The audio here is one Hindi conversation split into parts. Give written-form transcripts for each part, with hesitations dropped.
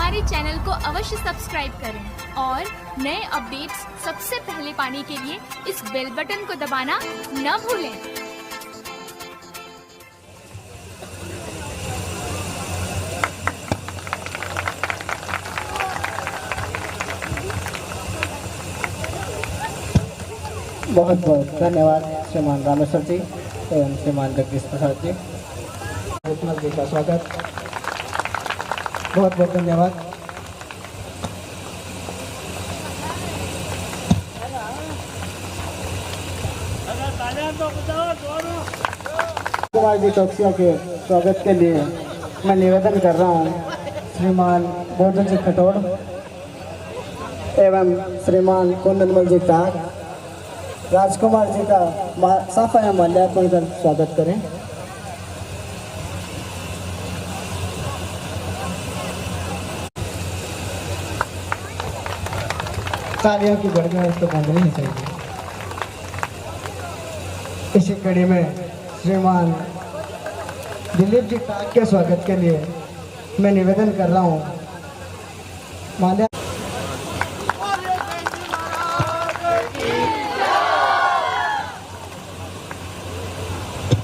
हमारे चैनल को अवश्य सब्सक्राइब करें और नए अपडेट्स सबसे पहले पाने के लिए इस बेल बटन को दबाना न भूलें। बहुत बहुत धन्यवाद श्रीमान रामेश्वर जी एवं श्रीमान जगदीश प्रसाद जी। रत्नल जी का स्वागत, बहुत बहुत धन्यवाद। कुमार जी चौकसिया के स्वागत के लिए मैं निवेदन कर रहा हूँ श्रीमान बोधन जी खटोड़ एवं श्रीमान कुंदनमल जी ताक राजकुमार जी का साफा या माल्यार्पण कर स्वागत करें। तालियों की गड़गड़ाहट तो बंद नहीं चाहिए। इसी कड़ी में श्रीमान दिलीप जी ताक के स्वागत के लिए मैं निवेदन कर रहा हूँ माल्या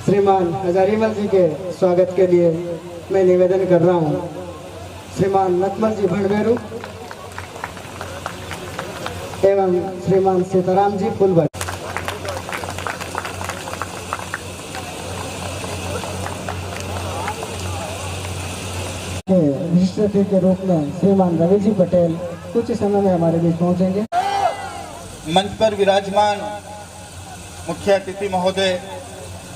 श्रीमान हजारीमल जी के स्वागत के लिए मैं निवेदन कर रहा हूँ श्रीमान नतमल जी भंडवेरू एवं श्रीमान सीताराम जी फुलभट। विशिष्ट अतिथि के रूप में श्रीमान रवि जी पटेल कुछ समय में हमारे बीच पहुंचेंगे। मंच पर विराजमान मुख्य अतिथि महोदय,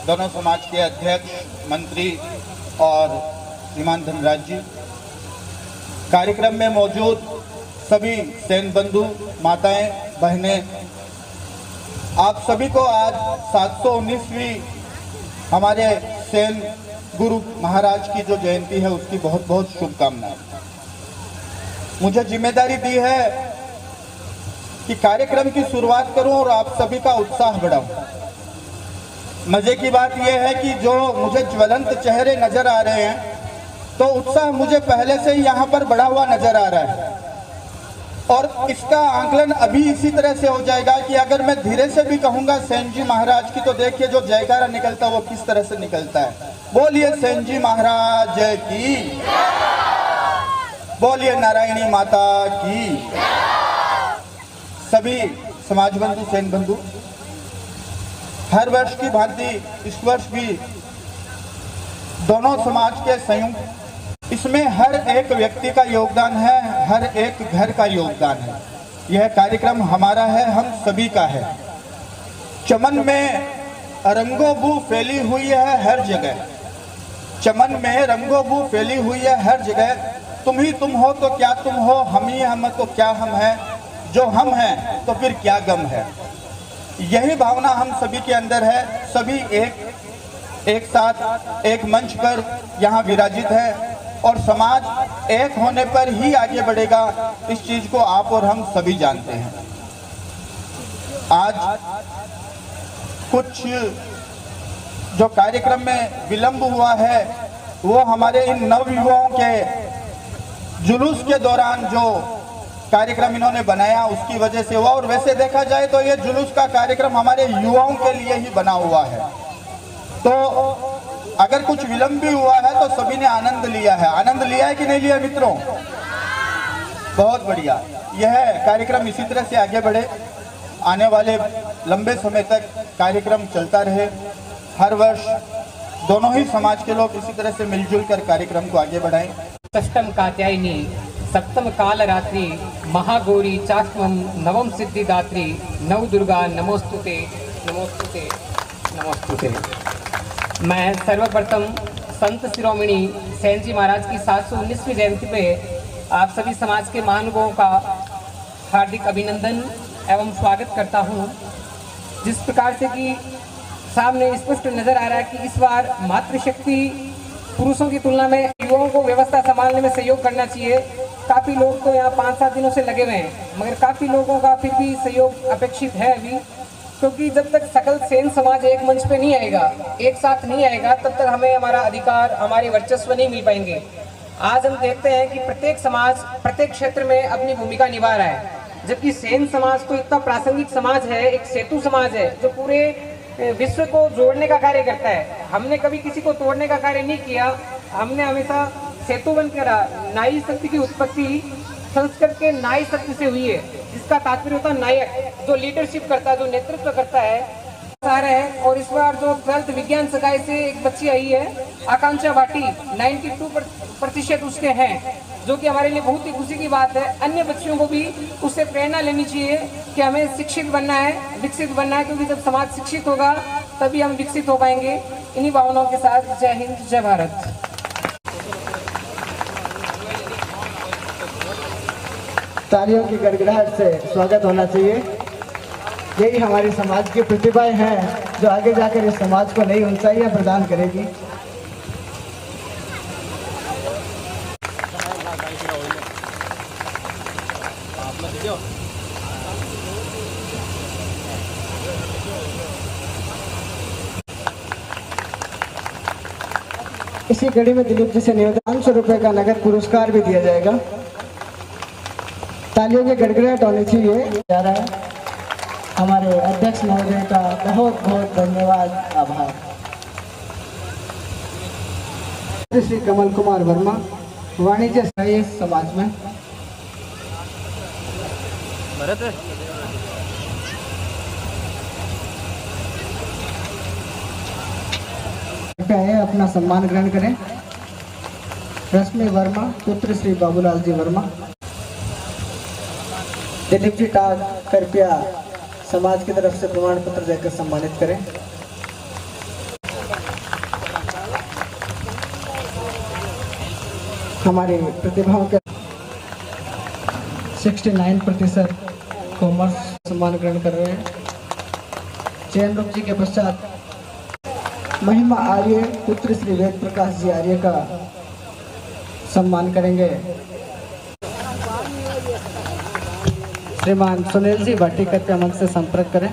दोनों समाज के अध्यक्ष, मंत्री और श्रीमान धनराज जी, कार्यक्रम में मौजूद सभी सेन बंधु, माताएं, बहनें, आप सभी को आज 719वीं हमारे सेन गुरु महाराज की जो जयंती है उसकी बहुत बहुत शुभकामनाएं। मुझे जिम्मेदारी दी है कि कार्यक्रम की शुरुआत करूं और आप सभी का उत्साह बढ़ाऊं। मजे की बात यह है कि जो मुझे ज्वलंत चेहरे नजर आ रहे हैं तो उत्साह मुझे पहले से ही यहाँ पर बढ़ा हुआ नजर आ रहा है और इसका आकलन अभी इसी तरह से हो जाएगा कि अगर मैं धीरे से भी कहूंगा सेन जी महाराज की तो देखिए जो जयकारा निकलता है वो किस तरह से निकलता है। बोलिए सेन जी महाराज की, बोलिए नारायणी माता की। सभी समाज बंधु, सेन बंधु, हर वर्ष की भांति इस वर्ष भी दोनों समाज के संयुक्त इसमें हर एक व्यक्ति का योगदान है, हर एक घर का योगदान है। यह कार्यक्रम हमारा है, हम सभी का है। चमन में रंगोबू फैली हुई है हर जगह, चमन में रंगोबू फैली हुई है हर जगह। तुम ही तुम हो तो क्या तुम हो, हम ही हम तो क्या हम हैं, जो हम हैं तो फिर क्या गम है। यही भावना हम सभी के अंदर है। सभी एक साथ एक मंच पर यहाँ विराजित है और समाज एक होने पर ही आगे बढ़ेगा। इस चीज को आप और हम सभी जानते हैं। आज कुछ जो कार्यक्रम में विलंब हुआ है वो हमारे इन नवयुवाओं के जुलूस के दौरान जो कार्यक्रम इन्होंने बनाया उसकी वजह से हुआ। और वैसे देखा जाए तो ये जुलूस का कार्यक्रम हमारे युवाओं के लिए ही बना हुआ है, तो अगर कुछ विलंब भी हुआ है तो सभी ने आनंद लिया है। आनंद लिया है कि नहीं लिया मित्रों? बहुत बढ़िया। यह कार्यक्रम इसी तरह से आगे बढ़े, आने वाले लंबे समय तक कार्यक्रम चलता रहे। हर वर्ष दोनों ही समाज के लोग इसी तरह से मिलजुल कर कार्यक्रम को आगे बढ़ाएं। अष्टम कात्यायनी सप्तम काल रात्रि महागौरी चाष्टमम नवम सिद्धिदात्री नव दुर्गा नमोस्तुते नमोस्तुते नमोस्तुते। मैं सर्वप्रथम संत शिरोमणि सेन जी महाराज की 719वीं जयंती पे आप सभी समाज के महानुभावों का हार्दिक अभिनंदन एवं स्वागत करता हूं। जिस प्रकार से कि सामने स्पष्ट नजर आ रहा है कि इस बार मातृशक्ति पुरुषों की तुलना में युवाओं को व्यवस्था संभालने में सहयोग करना चाहिए। काफ़ी लोग तो यहाँ 5-7 दिनों से लगे हुए हैं, मगर काफ़ी लोगों का फिर भी सहयोग अपेक्षित है अभी, क्योंकि जब तक सकल सेन समाज एक मंच पे नहीं आएगा, एक साथ नहीं आएगा, तब तक हमें हमारा अधिकार, हमारे वर्चस्व नहीं मिल पाएंगे। आज हम देखते हैं कि प्रत्येक समाज प्रत्येक क्षेत्र में अपनी भूमिका निभा रहा है, जबकि सेन समाज तो इतना प्रासंगिक समाज है, एक सेतु समाज है जो पूरे विश्व को जोड़ने का कार्य करता है। हमने कभी किसी को तोड़ने का कार्य नहीं किया, हमने हमेशा सेतु बनकर नारी शक्ति की उत्पत्ति संस्कृत के नाई शक्ति से हुई है, जिसका तात्पर्य होता है नायक, जो लीडरशिप करता है, जो नेतृत्व करता है। और इस बार जो 12th विज्ञान सगाई से एक बच्ची आई है आकांक्षा भाटी, 92% उसके हैं, जो कि हमारे लिए बहुत ही खुशी की बात है। अन्य बच्चियों को भी उससे प्रेरणा लेनी चाहिए कि हमें शिक्षित बनना है, विकसित बनना है, क्योंकि जब समाज शिक्षित होगा तभी हम विकसित हो पाएंगे। इन्हीं भावनाओं के साथ जय हिंद, जय भारत। तालियों की गड़गड़ाहट से स्वागत होना चाहिए। यही हमारी समाज की प्रतिभाएं हैं जो आगे जाकर इस समाज को नई ऊंचाइयां प्रदान करेगी। इसी कड़ी में दिलीप जी से निवेदन 500 रुपए का नगद पुरस्कार भी दिया जाएगा। तालियों की गड़गड़ाहट होनी चाहिए। जा रहा है हमारे अध्यक्ष महोदय का बहुत बहुत धन्यवाद, आभार। श्री कमल कुमार वर्मा, वाणिज्य सहयोग समाज में। कृपया है अपना सम्मान ग्रहण करें। रश्मि वर्मा, पुत्र श्री बाबूलाल जी वर्मा। दिलीप जी टाग कृपया समाज की तरफ से प्रमाण पत्र देकर सम्मानित करें। हमारी प्रतिभाओं के 69% कॉमर्स सम्मान ग्रहण कर रहे हैं। चयन रूप जी के पश्चात महिमा आर्य, पुत्र श्री वेद प्रकाश जी आर्य का सम्मान करेंगे। श्रीमान सुनील जी भाटी कृपया मंच से संपर्क करें।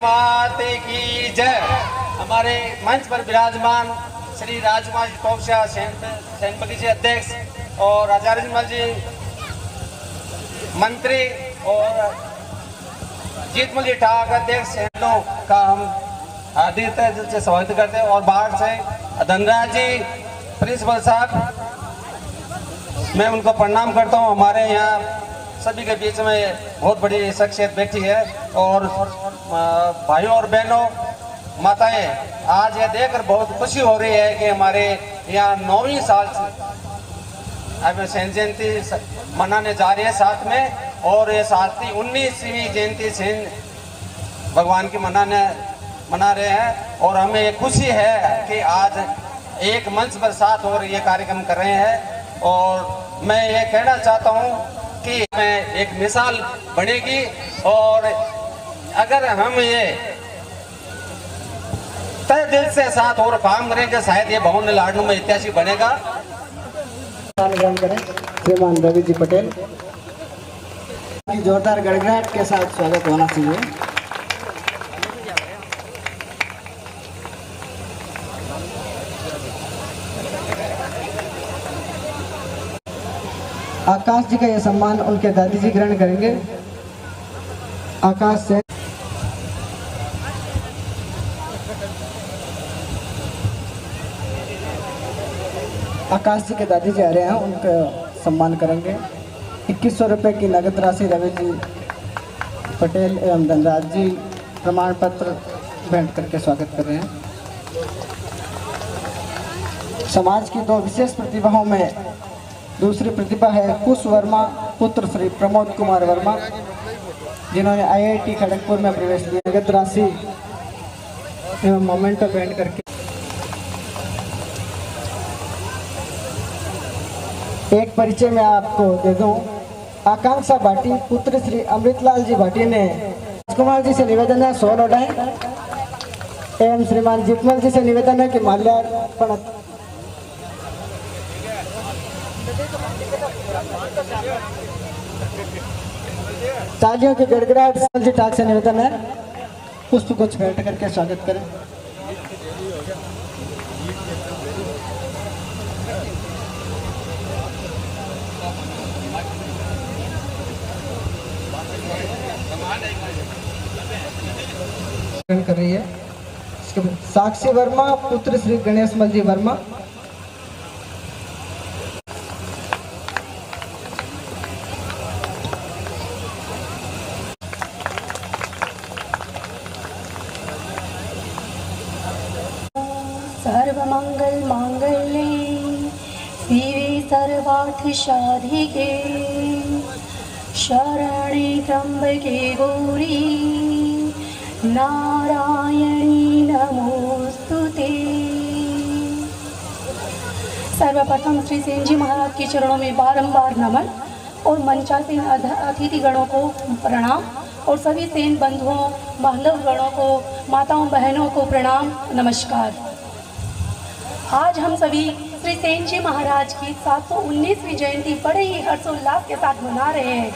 माते की जय। हमारे मंच पर विराजमान श्री राजकुमार कौशा सैनपति जी अध्यक्ष और आचार्य जिमल जी मंत्री और जीतमल जी ठाक अध्यक्ष का हम हार्दिक से स्वागत करते हैं। और बाहर से धनराज जी प्रिंसिपल साहब, मैं उनको प्रणाम करता हूँ। हमारे यहाँ सभी के बीच में बहुत बड़ी शख्सियत बैठी है। और भाइयों और बहनों, माताएं, आज ये देखकर बहुत खुशी हो रही है कि हमारे यहाँ 9वीं साल अब सेन जयंती मनाने जा रही है साथ में। और ये साथ ही 19वीं जयंती सेन भगवान की मना रहे हैं। और हमें ये खुशी है कि आज एक मंच पर साथ और ये कार्यक्रम कर रहे हैं। और मैं ये कहना चाहता हूँ कि मैं एक मिसाल बनेगी, और अगर हम ये तय दिल से साथ और काम करेंगे शायद ये भवन लाडनू में ऐतिहासिक बनेगा। ग्रहण करें श्रीमान रवि जी पटेल की जोरदार गड़गड़ाहट के साथ स्वागत होना चाहिए। आकाश जी का यह सम्मान उनके दादी जी ग्रहण करेंगे। आकाश से आकाश जी के दादी जी आ रहे हैं, उनका सम्मान करेंगे। 2100 रुपये की नगद राशि रवि जी पटेल एवं धनराज जी प्रमाण पत्र भेंट करके स्वागत कर रहे हैं। समाज की दो विशेष प्रतिभाओं में दूसरी प्रतिभा है कुश वर्मा, पुत्र श्री प्रमोद कुमार वर्मा, जिन्होंने IIT खड़गपुर में प्रवेश लिया। नगद राशि एवं मोमेंटो भेंट करके एक परिचय मैं आपको दे दूं। आकांक्षा भाटी, पुत्र श्री अमृतलाल जी भाटी ने राजकुमार जी से निवेदन है 100 लौटाएं एवं श्रीमान जीतमल जी से निवेदन है कि माल्यार्पण। तालियों की गड़गड़ाहट जी ठाक से निवेदन है पुष्प गुच्छ भेंट करके स्वागत करें। कर रही है। इसके बाद साक्षी वर्मा पुत्र श्री गणेश मल जी वर्मा। सर्वमंगल मांगल्ये शिवे सर्वार्थ साधिके शरणे त्र्यंबके गौरी नारायणी नमोस्तुते। सर्वप्रथम श्री सेन जी महाराज के चरणों में बारंबार नमन और मंचासीन अतिथि गणों को प्रणाम और सभी सेन बंधुओं बांधव गणों को, माताओं बहनों को प्रणाम नमस्कार। आज हम सभी श्री सेन जी महाराज की 719वीं जयंती बड़े ही हर्षोल्लास के साथ मना रहे हैं।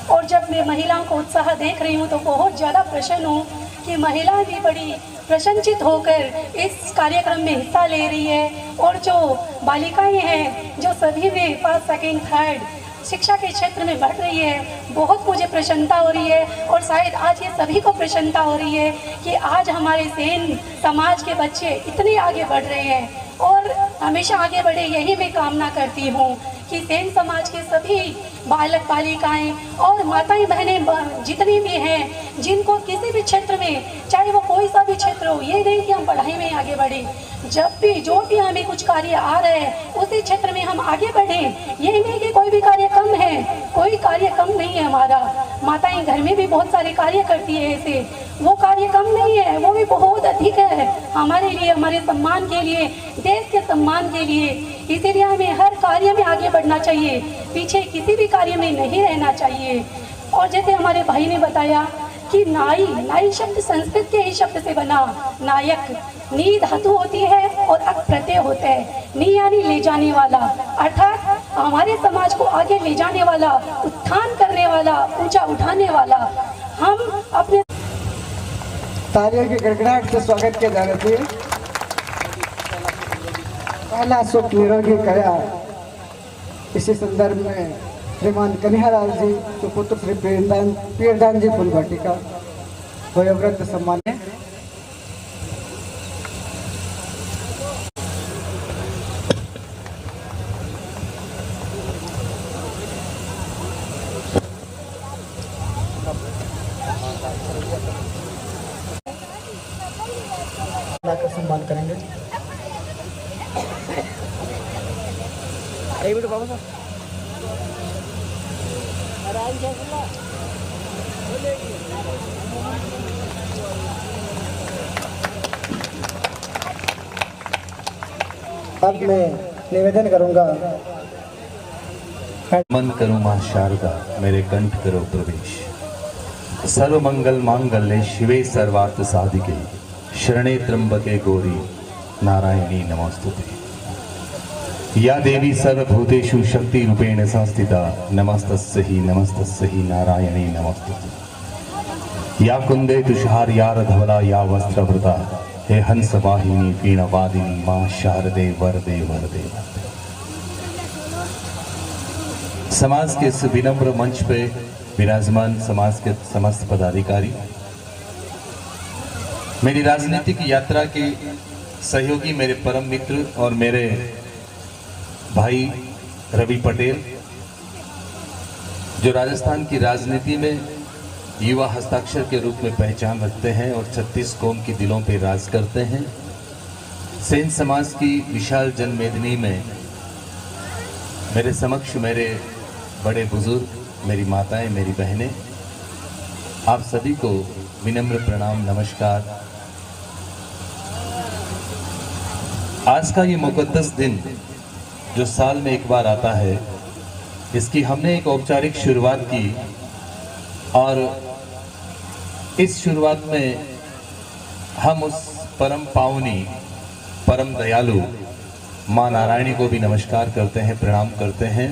और जब मैं महिलाओं को उत्साह देख रही हूँ तो बहुत ज़्यादा प्रसन्न हूँ कि महिलाएं भी बड़ी प्रसन्नचित होकर इस कार्यक्रम में हिस्सा ले रही है। और जो बालिकाएं हैं जो सभी में फर्स्ट सेकेंड थर्ड शिक्षा के क्षेत्र में बढ़ रही है, बहुत मुझे प्रसन्नता हो रही है। और शायद आज ये सभी को प्रसन्नता हो रही है कि आज हमारे सेन समाज के बच्चे इतने आगे बढ़ रहे हैं और हमेशा आगे बढ़े, यही मैं कामना करती हूँ कि सेन समाज के सभी बालक बालिकाएं और माताएं बहनें जितनी भी हैं, जिनको किसी भी क्षेत्र में, चाहे वो कोई सा भी क्षेत्र हो, ये नहीं कि हम पढ़ाई में आगे बढ़े, जब भी जो भी हमें कुछ कार्य आ रहे हैं उसी क्षेत्र में हम आगे बढ़ें। यही नहीं कि कोई भी कार्य कम है, कोई कार्य कम नहीं है हमारा। माताएं घर में भी बहुत सारे कार्य करती है, ऐसे वो कार्य कम नहीं है, वो भी बहुत अधिक है हमारे लिए, हमारे सम्मान के लिए, देश के सम्मान के लिए। इसीलिए हमें हर कार्य में आगे बढ़ना चाहिए, पीछे किसी भी कार्य में नहीं रहना चाहिए। और जैसे हमारे भाई ने बताया कि नाई, नाई शब्द संस्कृत के ही शब्द से बना। नायक, नी धातु होती है और अक प्रत्यय होता है। नी यानी ले जाने वाला, अर्थात हमारे समाज को आगे ले जाने वाला, उत्थान करने वाला, ऊंचा उठाने वाला। हम अपने तालियों की गड़गड़ाहट से स्वागत किया जा रहा है। पहला सुख निरोगी कया, इसी संदर्भ में श्रीमान कन्हैयालाल जी सुपुत्र श्री पीरदान जी फुलवाटिका वयोवृद्ध सम्मान है। सम्मान करेंगे। एक मिनट बाबू साहब। अब मैं निवेदन करूंगा। मन करो मां शारदा, मेरे कंठ करो प्रवेश। सर्वमंगल मांगल्ये शिवे सर्वार्थ साधिके शरणे त्र्यंबके गौरी नारायणी नमोस्तुते। या देवी सर्वभूतेषु शक्ति रूपेण संस्थिता नमस्तस्यै नारायणी नमोस्तुते। या कुंदे तुषार यार धवला या वस्त्रवृता हे हंस वाहिनी वीणावादिनी मां शारदे वरदे वरदे। समाज के इस विनम्र मंच पे विराजमान समाज के समस्त पदाधिकारी, मेरी राजनीतिक यात्रा के सहयोगी, मेरे परम मित्र और मेरे भाई रवि पटेल, जो राजस्थान की राजनीति में युवा हस्ताक्षर के रूप में पहचान रखते हैं और 36 कौम के दिलों पे राज करते हैं। सेन समाज की विशाल जनमेदिनी में मेरे समक्ष मेरे बड़े बुजुर्ग, मेरी माताएं, मेरी बहनें, आप सभी को विनम्र प्रणाम नमस्कार। आज का ये मुकद्दस दिन जो साल में एक बार आता है, इसकी हमने एक औपचारिक शुरुआत की और इस शुरुआत में हम उस परम पावनी, परम दयालु माँ नारायणी को भी नमस्कार करते हैं, प्रणाम करते हैं,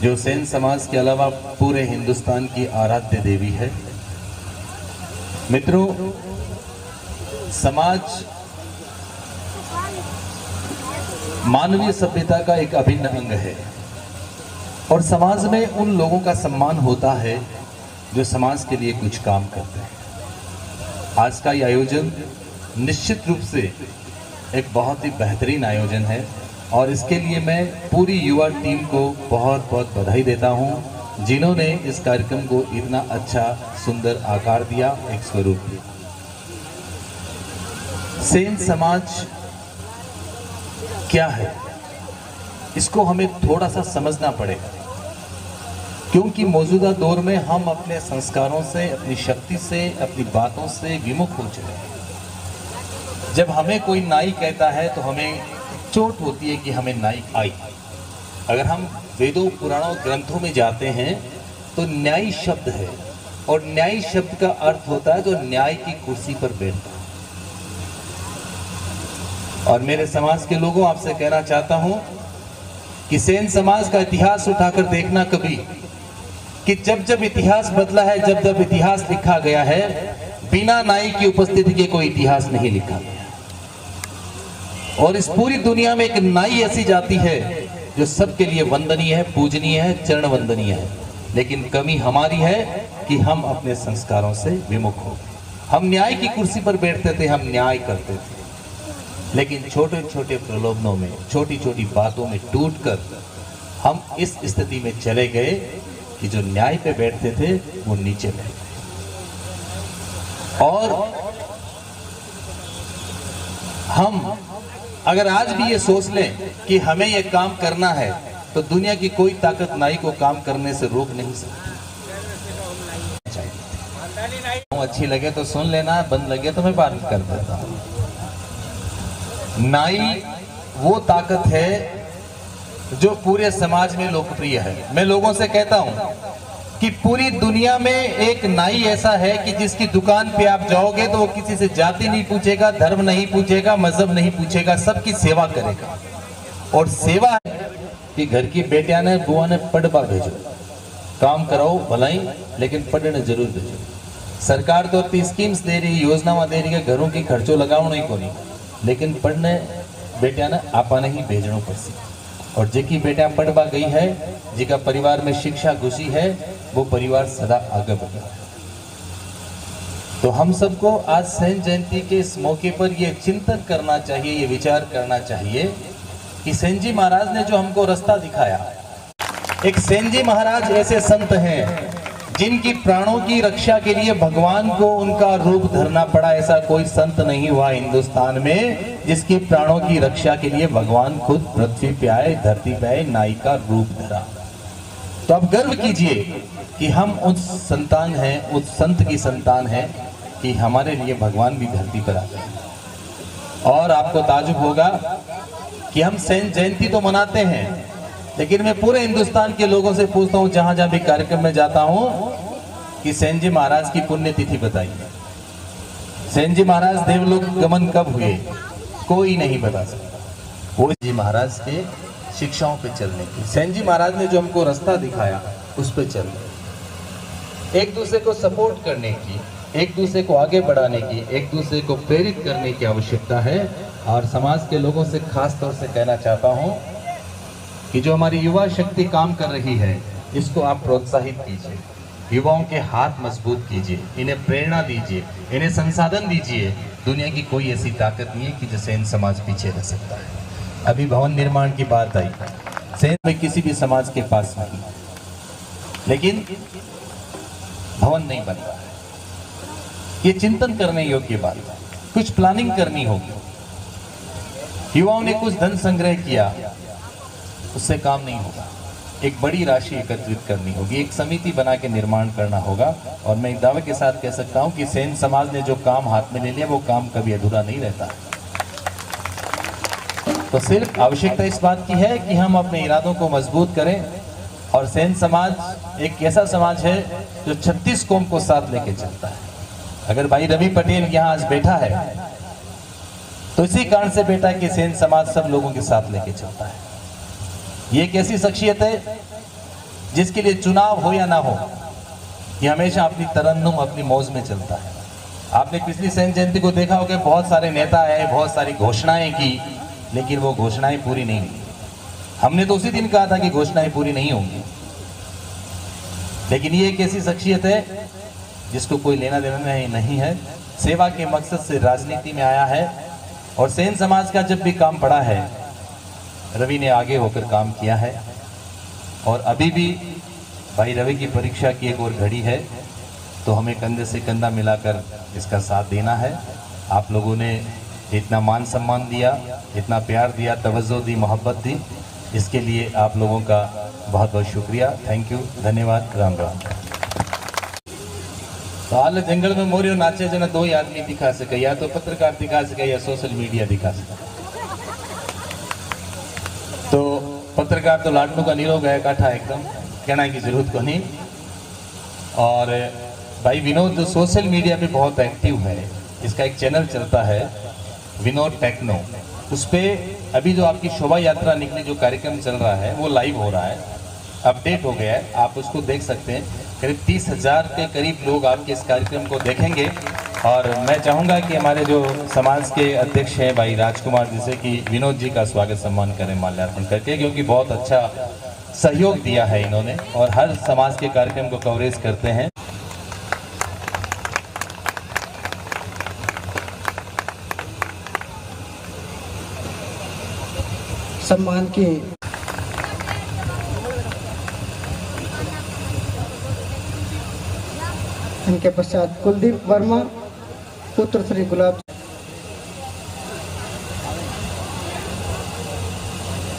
जो सेन समाज के अलावा पूरे हिंदुस्तान की आराध्य देवी है। मित्रों, समाज मानवीय सभ्यता का एक अभिन्न अंग है और समाज में उन लोगों का सम्मान होता है जो समाज के लिए कुछ काम करते हैं। आज का ये आयोजन निश्चित रूप से एक बहुत ही बेहतरीन आयोजन है और इसके लिए मैं पूरी युवा टीम को बहुत बहुत बधाई देता हूं, जिन्होंने इस कार्यक्रम को इतना अच्छा सुंदर आकार दिया, एक स्वरूप दिया। सेन समाज क्या है, इसको हमें थोड़ा सा समझना पड़ेगा, क्योंकि मौजूदा दौर में हम अपने संस्कारों से, अपनी शक्ति से, अपनी बातों से विमुख हो चुके हैं। जब हमें कोई नाई कहता है तो हमें चोट होती है कि हमें नाई आई। अगर हम वेदों पुराणों ग्रंथों में जाते हैं तो न्यायी शब्द है, और न्यायी शब्द का अर्थ होता है जो न्याय की कुर्सी पर बैठता है। और मेरे समाज के लोगों, आपसे कहना चाहता हूं कि सेन समाज का इतिहास उठाकर देखना कभी, कि जब जब इतिहास बदला है, जब जब इतिहास लिखा गया है, बिना नाई की उपस्थिति के कोई इतिहास नहीं लिखा गया। और इस पूरी दुनिया में एक नाई ऐसी जाति है जो सबके लिए वंदनीय है, पूजनीय है, चरण वंदनीय है। लेकिन कमी हमारी है कि हम अपने संस्कारों से विमुख हो गए। हम न्याय की कुर्सी पर बैठते थे, हम न्याय करते थे, लेकिन छोटे छोटे प्रलोभनों में, छोटी छोटी बातों में टूटकर हम इस स्थिति में चले गए कि जो न्याय पे बैठते थे वो नीचे बैठ गए। और हम अगर आज भी ये सोच लें कि हमें ये काम करना है, तो दुनिया की कोई ताकत नाई को काम करने से रोक नहीं सकती। अच्छी लगे तो सुन लेना, बंद लगे तो मैं बात कर देता हूं। नाई वो ताकत है जो पूरे समाज में लोकप्रिय है। मैं लोगों से कहता हूं कि पूरी दुनिया में एक नाई ऐसा है कि जिसकी दुकान पे आप जाओगे तो वो किसी से जाति नहीं पूछेगा, धर्म नहीं पूछेगा, मजहब नहीं पूछेगा, सबकी सेवा करेगा। और सेवा है कि घर की बेटियां ने, बुआ ने पढ़वा भेजो, काम कराओ भलाई, लेकिन पढ़ने जरूर भेजो। सरकार तो इतनी स्कीम्स दे रही, योजनावां दे रही है, घरों की खर्चो लगाओ नहीं को नहीं, लेकिन पढ़ने बेटियां ने आपा नहीं भेजनो पड़सी। और जेकी बेटियां पढ़वा गई है, जिका परिवार में शिक्षा घुसी है, वो परिवार सदा आगे बढ़ रहा है। तो हम सबको आज सेन जयंती के इस मौके पर ये चिंतन करना चाहिए, ये विचार करना चाहिए कि सेन जी महाराज ने जो हमको रास्ता दिखाया, एक सेन जी महाराज ऐसे संत हैं जिनकी प्राणों की रक्षा के लिए भगवान को उनका रूप धरना पड़ा। ऐसा कोई संत नहीं हुआ हिंदुस्तान में जिसकी प्राणों की रक्षा के लिए भगवान खुद पृथ्वी पे आए, धरती पे आए, नाई का रूप धरा। तो आप गर्व कीजिए कि हम उस संतान हैं, उस संत की संतान हैं कि हमारे लिए भगवान भी धरती पर आ गए। और आपको ताजुब होगा कि हम सेन जयंती तो मनाते हैं, लेकिन मैं पूरे हिंदुस्तान के लोगों से पूछता हूं, जहां जहां भी कार्यक्रम में जाता हूं, कि सेन जी महाराज की पुण्यतिथि बताइए। सेन जी महाराज देवलोक गमन कब हुए, कोई नहीं बता सकता। वो जी महाराज के शिक्षाओं पे चलने की, सेन जी महाराज ने जो हमको रास्ता दिखाया उस पे चलने, एक दूसरे को सपोर्ट करने की, एक दूसरे को आगे बढ़ाने की, एक दूसरे को प्रेरित करने की आवश्यकता है। और समाज के लोगों से खास तौर से कहना चाहता हूं कि जो हमारी युवा शक्ति काम कर रही है, इसको आप प्रोत्साहित कीजिए, युवाओं के हाथ मजबूत कीजिए, इन्हें प्रेरणा दीजिए, इन्हें संसाधन दीजिए। दुनिया की कोई ऐसी ताकत नहीं है कि जो सेन समाज पीछे रह सकता है। अभी भवन निर्माण की बात आई, सेन में किसी भी समाज के पास नहीं, लेकिन भवन नहीं बन रहा है। ये चिंतन करने योग्य बात है, कुछ प्लानिंग करनी होगी। युवाओं ने कुछ धन संग्रह किया, उससे काम नहीं होगा। एक बड़ी राशि एकत्रित करनी होगी, एक समिति बना के निर्माण करना होगा। और मैं दावे के साथ कह सकता हूं कि सेन समाज ने जो काम हाथ में ले लिया, वो काम कभी अधूरा नहीं रहता। तो सिर्फ आवश्यकता इस बात की है कि हम अपने इरादों को मजबूत करें। और सेन समाज एक ऐसा समाज है जो 36 कौम को साथ लेके चलता है। अगर भाई रवि पटेल यहाँ आज बैठा है तो इसी कारण से बैठा कि सेन समाज सब लोगों के साथ लेके चलता है। ये एक ऐसी शख्सियत है जिसके लिए चुनाव हो या ना हो, ये हमेशा अपनी तरन्नुम, अपनी मौज में चलता है। आपने पिछली सेन जयंती को देखा होगा, बहुत सारे नेता आए, बहुत सारी घोषणाएं की, लेकिन वो घोषणाएं पूरी नहीं हुई। हमने तो उसी दिन कहा था कि घोषणाएं पूरी नहीं होंगी, लेकिन ये एक ऐसी शख्सियत है जिसको कोई लेना देना नहीं है, सेवा के मकसद से राजनीति में आया है और सेन समाज का जब भी काम पड़ा है रवि ने आगे होकर काम किया है और अभी भी भाई रवि की परीक्षा की एक और घड़ी है तो हमें कंधे से कंधा मिलाकर इसका साथ देना है। आप लोगों ने इतना मान सम्मान दिया, इतना प्यार दिया, तवज्जो दी, मोहब्बत दी, इसके लिए आप लोगों का बहुत बहुत शुक्रिया। थैंक यू, धन्यवाद, राम राम। तो हाल जंगल में मोरियो नाचे जना दो ही आदमी दिखा सके, या तो पत्रकार दिखा सके या सोशल मीडिया दिखा सके। तो पत्रकार तो लाडनू का निरोग है, काठा एकदम, कहना की जरूरत को नहीं। और भाई विनोद जो सोशल मीडिया पे बहुत एक्टिव है, इसका एक चैनल चलता है विनोद टेक्नो, उस पर अभी जो आपकी शोभा यात्रा निकली जो कार्यक्रम चल रहा है वो लाइव हो रहा है, अपडेट हो गया है, आप उसको देख सकते हैं। करीब 30,000 के करीब लोग आपके इस कार्यक्रम को देखेंगे। और मैं चाहूँगा कि हमारे जो समाज के अध्यक्ष हैं भाई राजकुमार जी से कि विनोद जी का स्वागत सम्मान करें माल्यार्पण करके, क्योंकि बहुत अच्छा सहयोग दिया है इन्होंने और हर समाज के कार्यक्रम को कवरेज करते हैं। सम्मान की इनके पश्चात कुलदीप वर्मा पुत्र श्री गुलाब,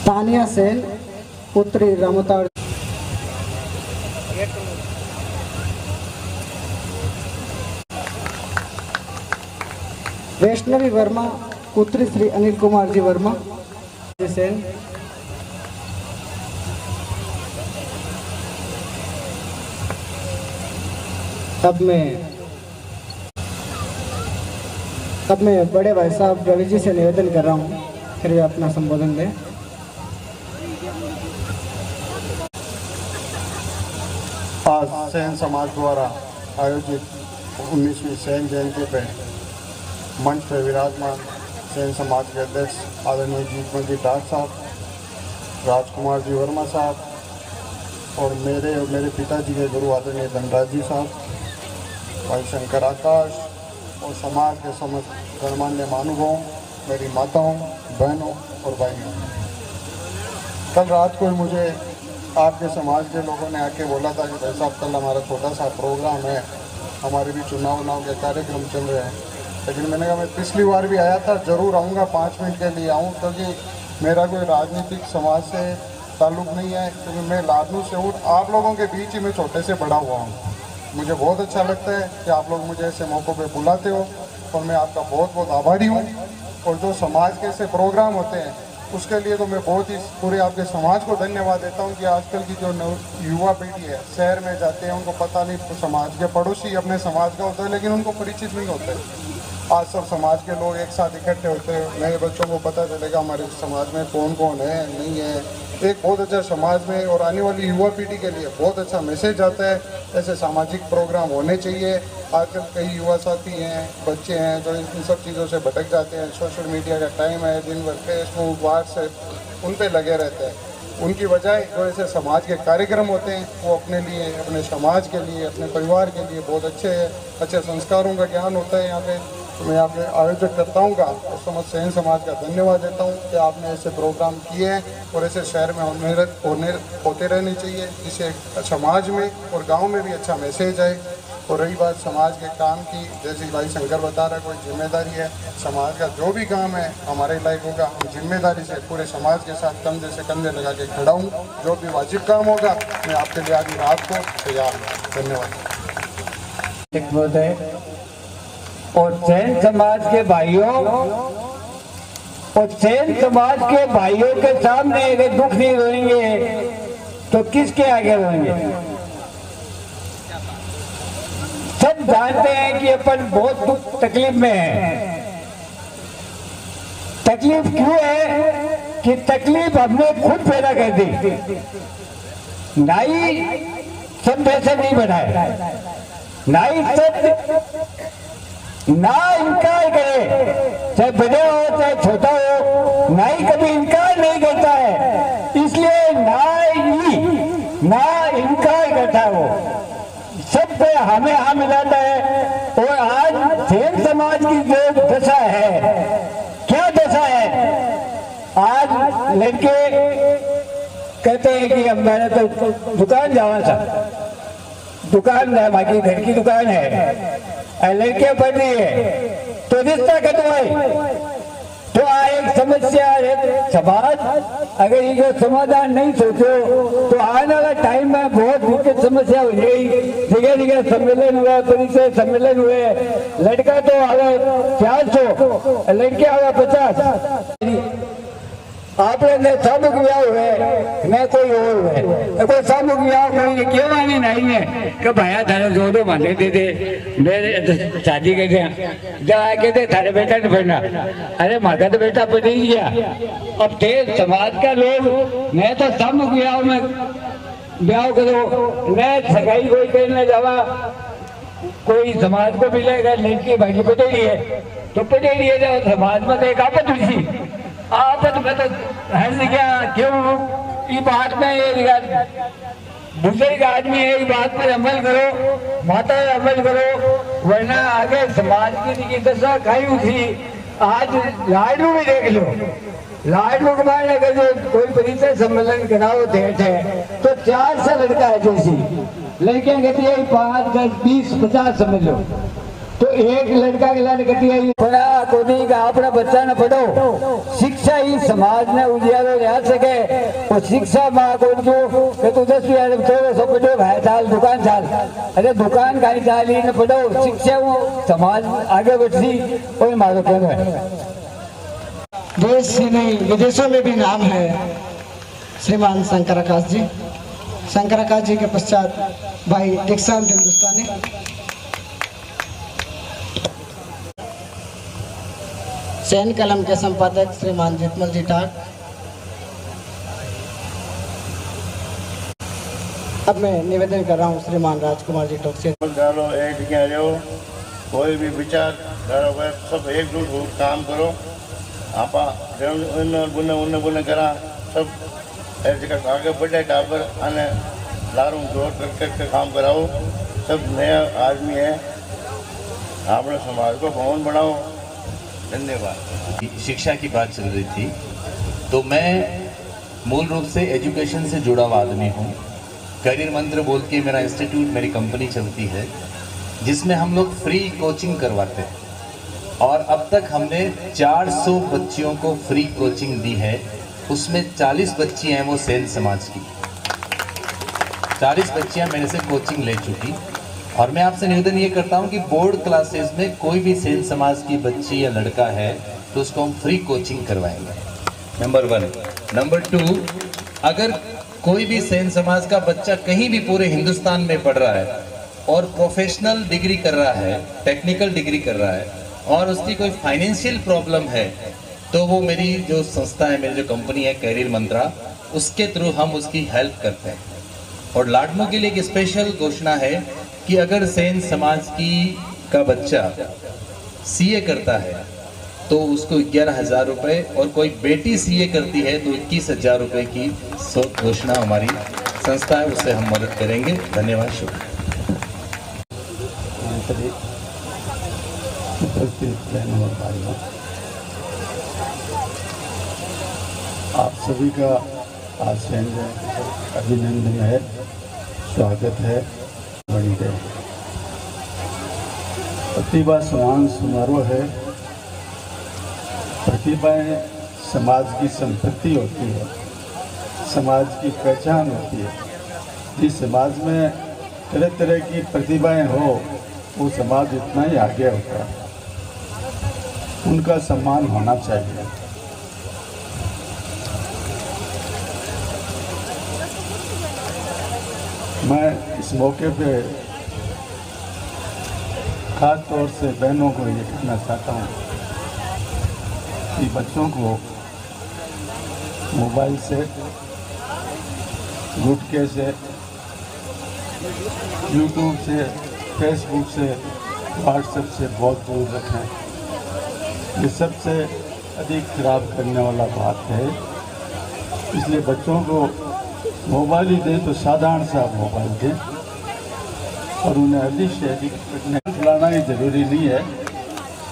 तानिया सेन पुत्री रामताड़, वैष्णवी वर्मा पुत्री श्री अनिल कुमार जी वर्मा सेन, अब मैं बड़े भाई साहब रवि जी से निवेदन कर रहा हूँ, फिर वे अपना संबोधन दें। आज सेन समाज द्वारा आयोजित 19वीं सेन जयंती पे मंच पे विराजमान सेन समाज के अध्यक्ष आदरणीय जीतमल जी टाट साहब, राजकुमार जी वर्मा साहब और मेरे पिताजी के गुरु आदरणीय धनराज जी साहब, भाई शंकर आकाश और समाज के समस्त गणमान्य महानुभावों, मेरी माताओं, बहनों और भाइयों, कल रात को मुझे आपके समाज के लोगों ने आके बोला था कि भाई साहब कल हमारा छोटा सा प्रोग्राम है, हमारे भी चुनाव के कार्यक्रम चल रहे हैं। लेकिन मैंने कहा मैं पिछली बार भी आया था, ज़रूर आऊँगा, 5 मिनट के लिए आऊँ, क्योंकि मेरा कोई राजनीतिक समाज से ताल्लुक़ नहीं है, क्योंकि मैं लाडनू से हूँ, आप लोगों के बीच ही मैं छोटे से बड़ा हुआ हूँ। मुझे बहुत अच्छा लगता है कि आप लोग मुझे ऐसे मौक़ों पे बुलाते हो और मैं आपका बहुत बहुत आभारी हूँ। और जो समाज के ऐसे प्रोग्राम होते हैं उसके लिए तो मैं बहुत ही पूरे आपके समाज को धन्यवाद देता हूँ कि आजकल की जो युवा पीढ़ी है शहर में जाते हैं, उनको पता नहीं तो समाज के पड़ोसी अपने समाज का होता है, लेकिन उनको परिचित नहीं होते। आज सब समाज के लोग एक साथ इकट्ठे होते हैं, नए बच्चों को पता चलेगा हमारे समाज में कौन कौन है, नहीं है। एक बहुत अच्छा समाज में और आने वाली युवा पीढ़ी के लिए बहुत अच्छा मैसेज आता है। ऐसे सामाजिक प्रोग्राम होने चाहिए। आजकल कई युवा साथी हैं, बच्चे हैं जो इन सब चीज़ों से भटक जाते हैं। सोशल मीडिया का टाइम है, दिन भर फेसबुक, व्हाट्सएप उन पे लगे रहते हैं। उनकी बजाय जो ऐसे समाज के कार्यक्रम होते हैं वो अपने लिए, अपने समाज के लिए, अपने परिवार के लिए बहुत अच्छे संस्कारों का ज्ञान होता है यहाँ पे। तो मैं आपके आयोजक करताओं का और समस्त सेन समाज का धन्यवाद देता हूँ कि आपने ऐसे प्रोग्राम किए हैं और ऐसे शहर में होते रहने चाहिए, जिससे समाज में और गांव में भी अच्छा मैसेज आए। और रही बात समाज के काम की, जैसे भाई शंकर बता रहा है, कोई जिम्मेदारी है, समाज का जो भी काम है हमारे लायक होगा, हम जिम्मेदारी से पूरे समाज के साथ कंधे से कंधे लगा के खड़ा हूँ। जो भी वाजिब काम होगा मैं आपके लिए आज रात को तैयार हूँ। धन्यवाद। और सेन समाज के भाइयों और सेन समाज के भाइयों के सामने अगर दुख नहीं रोएंगे तो किसके आगे रोएंगे? सब जानते हैं कि अपन बहुत दुख तकलीफ में है। तकलीफ क्यों है कि तकलीफ हमने खुद पैदा कर दी। नाई सब पैसे नहीं बनाए, नाई सब ना इनकार करे, चाहे बड़ा हो चाहे छोटा हो, नाई कभी इनकार नहीं करता है। इसलिए ना इनकार करता है, वो सब पे हमें मिलाता है। और आज सेन समाज की जो दशा है, क्या दशा है, आज लड़के कहते हैं कि अब मैंने तो दुकान जाना था, दुकान है, बाकी घर की दुकान है, लड़कियां पढ़ रही है तो रिश्ता कटवाए। तो एक समस्या है, समाज अगर ये समाधान नहीं सोचो तो आने वाला टाइम में बहुत दिक्कत समस्या हो जाएगी। जगह जगह सम्मेलन हुआ, परिचय सम्मेलन हुए, लड़का तो आगे 400, लड़के आगे 50। आपने सामूहिक ब्याह हुए, मैं कोई और हुए, कोई सामूहिक ब्याह कोई कहवानी नहीं है कि भाया थारे जोड़ो माने दे दे, मेरे शादी कर दिया जब आए कहते थारे बेटा ने पढ़ना, अरे माता तो बेटा पढ़ ही गया। अब तेज समाज का लोग मैं तो सामूहिक ब्याह में ब्याह करो, मैं सगाई कोई करने जावा, कोई समाज को मिलेगा लड़की भाई पटेली है तो पटेली है, जाओ समाज में तो एक आपत हुई, आपत में तो है क्या, क्यों ये बात में ये बुजुर्ग आदमी है, ये बात पर अमल करो, माता अमल करो, वरना आगे समाज की दशा खाई उठी। आज लाडू भी देख लो, लाडू के बाद अगर जो कोई परिचय सम्मेलन कराओ थे तो 400 लड़का है, जैसी लड़कियां कहती है 5, 10, 20, 50 समझ लो, तो एक लड़का के लाने कहती है पढ़ा कोई का अपना बच्चा न पढ़ो, शिक्षा ही समाज ने उजियारो रह सके, और शिक्षा माँ को जो तो 10 1300 पढ़ो भाई चाल दुकान चाल, अरे दुकान कहीं चाल ही न पढ़ो, शिक्षा वो समाज आगे बढ़ती, और मारो कहना है। देश ही नहीं विदेशों में भी नाम है श्रीमान शंकर आकाश जी। शंकर आकाश जी के पश्चात भाई दीक्षांत हिंदुस्तानी, सैन कलम के संपादक श्रीमान जितमल जी टाट। अब मैं निवेदन कर रहा हूँ श्रीमान राजकुमार जी टोक से। डालो एक रहो, कोई भी विचार डालो, सब एकजुट हो काम करो, आप बुने बुने करा सब एक जगह आगे बढ़े, टाबर आने लारू जोर करके काम कराओ, सब नया आदमी है, अपने समाज को भवन बनाओ। धन्यवाद। शिक्षा की बात चल रही थी, तो मैं मूल रूप से एजुकेशन से जुड़ा हुआ आदमी हूँ। करियर मंत्र बोल के मेरा इंस्टीट्यूट, मेरी कंपनी चलती है जिसमें हम लोग फ्री कोचिंग करवाते हैं, और अब तक हमने 400 बच्चियों को फ्री कोचिंग दी है। उसमें 40 बच्ची हैं वो सेन समाज की, 40 बच्चियाँ मेरे से कोचिंग ले चुकी। और मैं आपसे निवेदन ये करता हूँ कि बोर्ड क्लासेस में कोई भी सेन समाज की बच्ची या लड़का है तो उसको हम फ्री कोचिंग करवाएंगे, नंबर 1। नंबर 2, अगर कोई भी सेन समाज का बच्चा कहीं भी पूरे हिंदुस्तान में पढ़ रहा है और प्रोफेशनल डिग्री कर रहा है, टेक्निकल डिग्री कर रहा है, और उसकी कोई फाइनेंशियल प्रॉब्लम है, तो वो मेरी जो संस्था है, मेरी जो कंपनी है कैरियर मंत्रा, उसके थ्रू हम उसकी हेल्प करते हैं। और लाडनों के लिए एक स्पेशल घोषणा है कि अगर सेन समाज का बच्चा सीए करता है तो उसको 11,000 रुपये, और कोई बेटी सीए करती है तो 21,000 रुपये की घोषणा हमारी संस्था है, उससे हम मदद करेंगे। धन्यवाद, शुक्रिया। आप सभी का आज सेन अभिनंदन है, स्वागत है। बड़ी है प्रतिभा समान समारोह है। प्रतिभाएं समाज की संपत्ति होती है, समाज की पहचान होती है। जिस समाज में तरह तरह की प्रतिभाएं हो वो समाज इतना ही आगे होता है, उनका सम्मान होना चाहिए। मैं इस मौके पे खास तौर से बहनों को ये कहना चाहता हूँ कि बच्चों को मोबाइल से, गुटखे से, यूट्यूब से, फेसबुक से, व्हाट्सएप से बहुत दूर रखें। ये सबसे अधिक खराब करने वाला बात है। इसलिए बच्चों को मोबाइल ही दें तो साधारण सा मोबाइल दें, और उन्हें अधिक से अधिक फिटनेस लाना ही जरूरी नहीं है,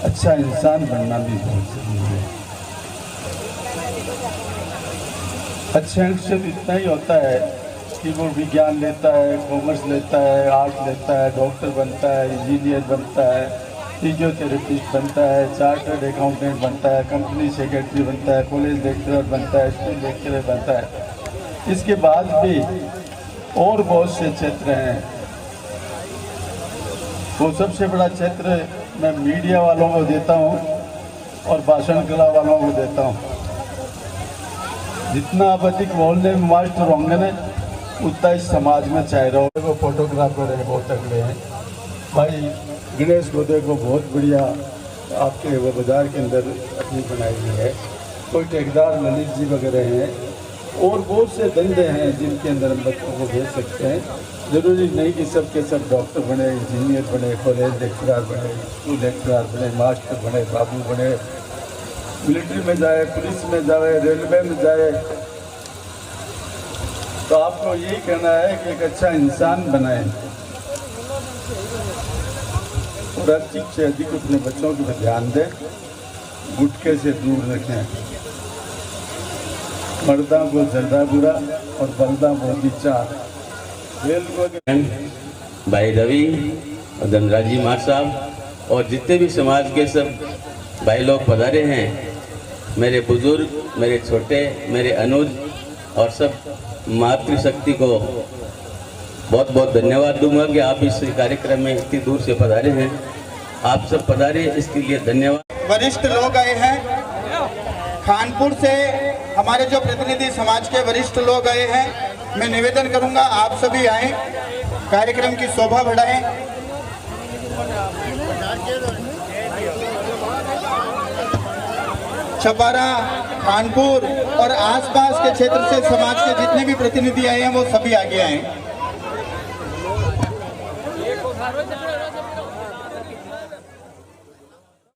अच्छा इंसान बनना भी बहुत जरूरी है। अच्छे सिर्फ इतना ही होता है कि वो विज्ञान लेता है, कॉमर्स लेता है, आर्ट लेता है, डॉक्टर बनता है, इंजीनियर बनता है, फिजियोथेरेपिस्ट बनता है, चार्टर्ड अकाउंटेंट बनता है, कंपनी सेक्रेटरी बनता है, कॉलेज लेक्चरर बनता है, स्कूल लेक्चरर बनता है। इसके बाद भी और बहुत से क्षेत्र हैं। वो सबसे बड़ा क्षेत्र मैं मीडिया वालों को देता हूँ और भाषण कला वालों को देता हूँ। जितना आप अधिक मोहल्ले में मास्टर होंगे ना, उतना इस समाज में चाहे रहो। वो फोटोग्राफर है, बहुत तगड़े हैं भाई। गणेश को देखो, बहुत बढ़िया आपके वो बाजार के अंदर अपनी बनाई हुई है। कोई ठेकेदार ललित जी वगैरह हैं और बहुत से धंधे हैं जिनके अंदर हम बच्चों को भेज सकते हैं। ज़रूरी नहीं कि सब के सब डॉक्टर बने, इंजीनियर बने, कॉलेज लेक्चरर बने, स्कूल लेक्चरर बने, मास्टर बने, बाबू बने, मिलिट्री में जाए, पुलिस में जाए, रेलवे में जाए। तो आपको यही कहना है कि एक अच्छा इंसान बनाए और अधिक से अधिक अपने बच्चों पर ध्यान दें, गुटखे से दूर रखें। मर्दा को जर्दा बुरा और बल्दा मोदी चार। भाई रवि और धनराजी मार साहब और जितने भी समाज के सब भाई लोग पधारे हैं, मेरे बुजुर्ग, मेरे छोटे, मेरे अनुज और सब मातृशक्ति को बहुत बहुत धन्यवाद दूंगा कि आप इस कार्यक्रम में इतनी दूर से पधारे हैं। आप सब पधारे, इसके लिए धन्यवाद। वरिष्ठ लोग आए हैं खानपुर से, हमारे जो प्रतिनिधि समाज के वरिष्ठ लोग आए हैं। मैं निवेदन करूंगा आप सभी आए, कार्यक्रम की शोभा बढ़ाएं। छपारा, खानपुर और आसपास के क्षेत्र से समाज के जितने भी प्रतिनिधि आए हैं वो सभी आगे आए।